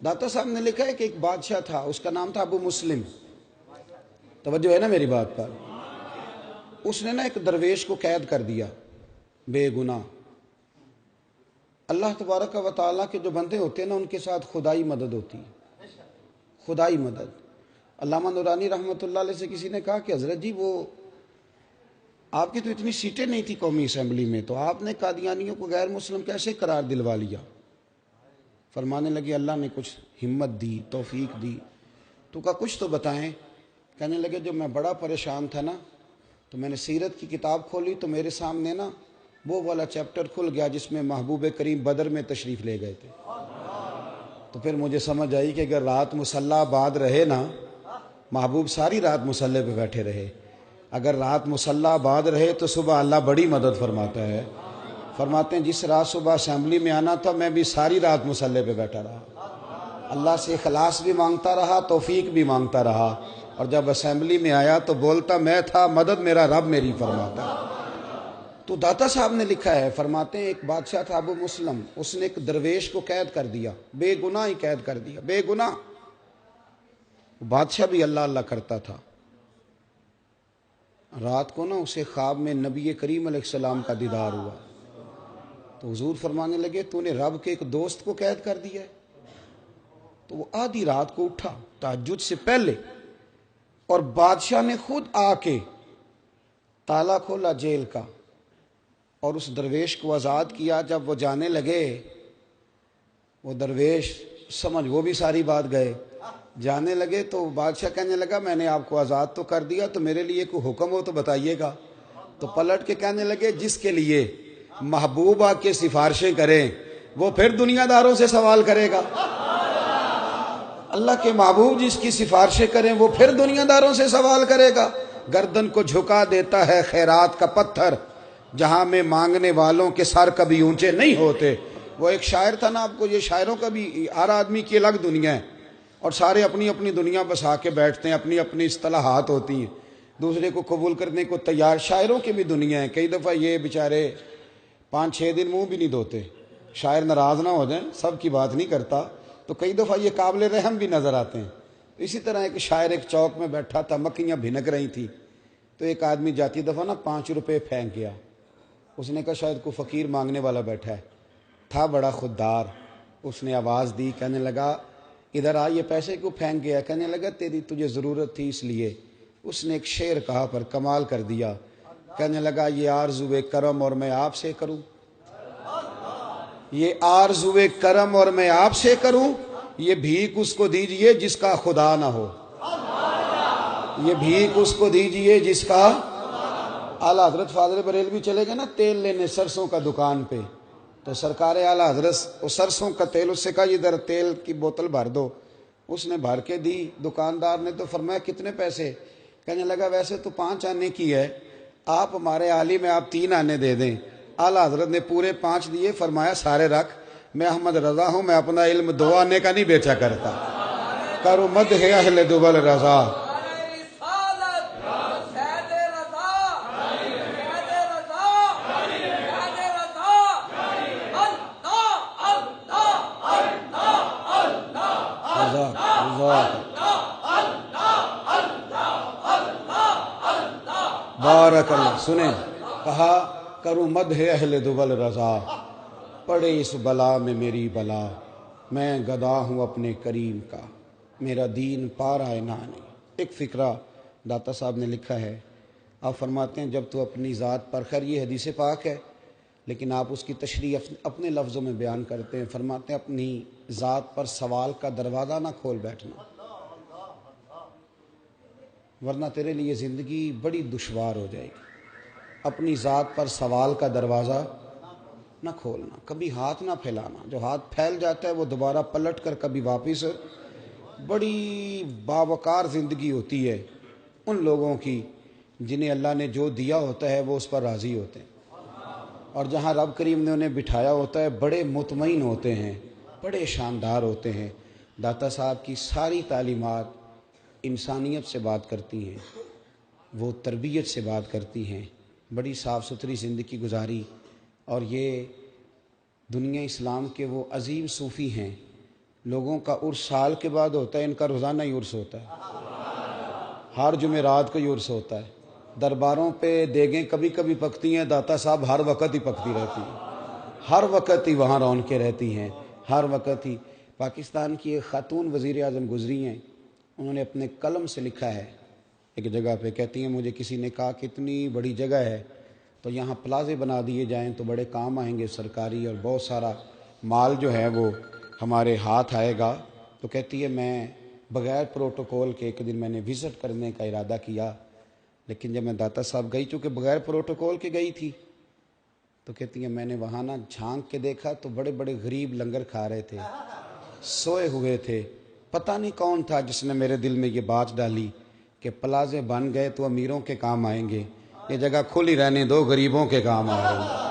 दाता साहब ने लिखा है कि एक बादशाह था, उसका नाम था अबू मुस्लिम। तवज्जो है ना मेरी बात पर। उसने ना एक दरवेश को कैद कर दिया बेगुनाह। अल्लाह तबारक व तआला के जो बंदे होते हैं ना, उनके साथ खुदाई मदद होती है, खुदाई मदद। अल्लामा नूरानी रहमतुल्लाह अलैह से किसी ने कहा कि हजरत जी, वो आपकी तो इतनी सीटें नहीं थी कौमी असम्बली में, तो आपने कादियानियों को गैर मुस्लिम कैसे करार दिलवा लिया? फरमाने लगे अल्लाह ने कुछ हिम्मत दी, तौफीक दी। तो कहा कुछ तो बताएं। कहने लगे जब मैं बड़ा परेशान था ना, तो मैंने सीरत की किताब खोली तो मेरे सामने ना वो वाला चैप्टर खुल गया जिसमें महबूब करीम बदर में तशरीफ़ ले गए थे। तो फिर मुझे समझ आई कि अगर रात मुसल्ला आबाद रहे ना, महबूब सारी रात मुसल्ले पे बैठे रहे, अगर रात मुसल्ला आबाद रहे तो सुबह अल्लाह बड़ी मदद फरमाता है। फरमाते हैं जिस रात सुबह असेंबली में आना था, मैं भी सारी रात मुसल्ले पे बैठा रहा, अल्लाह से इखलास भी मांगता रहा, तौफीक भी मांगता रहा, और जब असेंबली में आया तो बोलता मैं था, मदद मेरा रब मेरी फरमाता। तो दाता साहब ने लिखा है, फरमाते हैं एक बादशाह था अबू मुस्लिम, उसने एक दरवेश को कैद कर दिया, बेगुनाह ही कैद कर दिया, बेगुनाह। बादशाह भी अल्लाह अल्लाह करता था। रात को ना उसे ख्वाब में नबी करीम अलैहिस्सलाम का दीदार हुआ। तो हुजूर फरमाने लगे तूने रब के एक दोस्त को कैद कर दिया है। तो वो आधी रात को उठा तहज्जुद से पहले, और बादशाह ने खुद आके ताला खोला जेल का और उस दरवेश को आज़ाद किया। जब वो जाने लगे, वो दरवेश समझ वो भी सारी बात गए, जाने लगे तो बादशाह कहने लगा मैंने आपको आज़ाद तो कर दिया, तो मेरे लिए कोई हुक्म हो तो बताइएगा। तो पलट के कहने लगे जिसके लिए महबूबा के सिफारिशें करें वो फिर दुनियादारों से सवाल करेगा। अल्लाह के महबूब जिसकी सिफारिशें करें वो फिर दुनियादारों से सवाल करेगा। गर्दन को झुका देता है खैरात का पत्थर, जहां में मांगने वालों के सर कभी ऊंचे नहीं होते। वो एक शायर था ना, आपको ये शायरों का भी, हर आदमी की अलग दुनिया है और सारे अपनी अपनी दुनिया बसा के बैठते हैं, अपनी अपनी इस्तिलाहात होती हैं, दूसरे को कबूल करने को तैयार। शायरों की भी दुनिया है। कई दफ़ा ये बेचारे 5-6 दिन मुंह भी नहीं धोते, शायर नाराज़ ना हो जाए, सब की बात नहीं करता, तो कई दफ़ा ये काबिल रहम भी नज़र आते हैं। इसी तरह एक शायर एक चौक में बैठा था, मक्खियाँ भिनक रही थी, तो एक आदमी जाती दफ़ा ना 5 रुपये फेंक गया। उसने कहा शायद कोई फ़कीर मांगने वाला बैठा है, था बड़ा खुददार। उसने आवाज़ दी, कहने लगा इधर आ, ये पैसे क्यों फेंक गया? कहने लगा तेरी तुझे ज़रूरत थी इसलिए। उसने एक शेर कहा पर कमाल कर दिया, कहने लगा ये आरज़ुए करम और मैं आपसे करूं, ये आरज़ुए करम और मैं आपसे करूं, ये भीख उसको दीजिए जिसका खुदा ना हो, ये भीख उसको दीजिए जिसका। आला हजरत फादर बरेलवी चले गए ना तेल लेने सरसों का दुकान पे, तो सरकार आला हजरत वो सरसों का तेल, उससे कहा इधर तेल की बोतल भर दो। उसने भर के दी, दुकानदार ने तो फरमाया कितने पैसे? कहने लगा वैसे तो 5 आने की है, आप हमारे आलिम में आप 3 आने दे दें। आला हजरत ने पूरे 5 दिए, फरमाया सारे रख, मैं अहमद रजा हूँ, मैं अपना इल्म 2 आने का नहीं बेचा करता। करो मद है अहले दुबल रजा। बारक अल्लाह। सुने, कहा करूँ मद है अहले दुबल रजा, पड़े इस बला में मेरी बला, मैं गदा हूँ अपने करीम का, मेरा दीन पारा है नानी। एक फ़िक्रा दाता साहब ने लिखा है, आप फरमाते हैं जब तो अपनी ज़ात पर, खैर ये हदीस पाक है लेकिन आप उसकी तशरीह अपने लफ्ज़ों में बयान करते हैं। फरमाते हैं अपनी ज़ात पर सवाल का दरवाज़ा ना खोल बैठना, वरना तेरे लिए ज़िंदगी बड़ी दुश्वार हो जाएगी। अपनी ज़ात पर सवाल का दरवाज़ा ना खोलना, कभी हाथ ना फैलाना। जो हाथ फैल जाता है वो दोबारा पलट कर कभी वापस। बड़ी बावकार ज़िंदगी होती है उन लोगों की जिन्हें अल्लाह ने जो दिया होता है वो उस पर राज़ी होते हैं, और जहाँ रब करीम ने उन्हें बिठाया होता है बड़े मुतमईन होते हैं, बड़े शानदार होते हैं। दाता साहब की सारी तालीमात इंसानियत से बात करती हैं, वो तरबियत से बात करती हैं, बड़ी साफ़ सुथरी ज़िंदगी गुजारी। और ये दुनिया इस्लाम के वो अजीम सूफ़ी हैं لوگوں کا عرس سال کے بعد ہوتا ہے، ان کا روزانہ ہی عرس ہوتا ہے، ہر جمعرات کو ہی عرس ہوتا ہے۔ درباروں پہ دیگیں کبھی کبھی پکتی ہیں، داتا صاحب ہر وقت ہی پکتی رہتی ہیں، ہر وقت ہی وہاں رونقیں رہتی ہیں، ہر وقت ہی۔ پاکستان کی ایک خاتون وزیر اعظم گزری ہیں، انہوں نے اپنے قلم سے لکھا ہے ایک جگہ پہ، کہتی ہیں مجھے کسی نے کہا کہ اتنی بڑی جگہ ہے تو یہاں پلازے بنا دیے جائیں تو بڑے کام آئیں گے سرکاری، اور بہت سارا مال جو ہے وہ ہمارے ہاتھ آئے گا۔ تو کہتی ہے میں بغیر پروٹوکول کے ایک دن میں نے وزٹ کرنے کا ارادہ کیا، لیکن جب میں داتا صاحب گئی، چونکہ بغیر پروٹوکول کے گئی تھی، تو کہتی ہیں میں نے وہاں نہ جھانک کے دیکھا تو بڑے بڑے غریب لنگر کھا رہے تھے، سوئے ہوئے تھے۔ پتہ نہیں کون تھا جس نے میرے دل میں یہ بات ڈالی کہ پلازے بن گئے تو امیروں کے کام آئیں گے، یہ جگہ کھلی رہنے دو، غریبوں کے کام آ رہے ہیں۔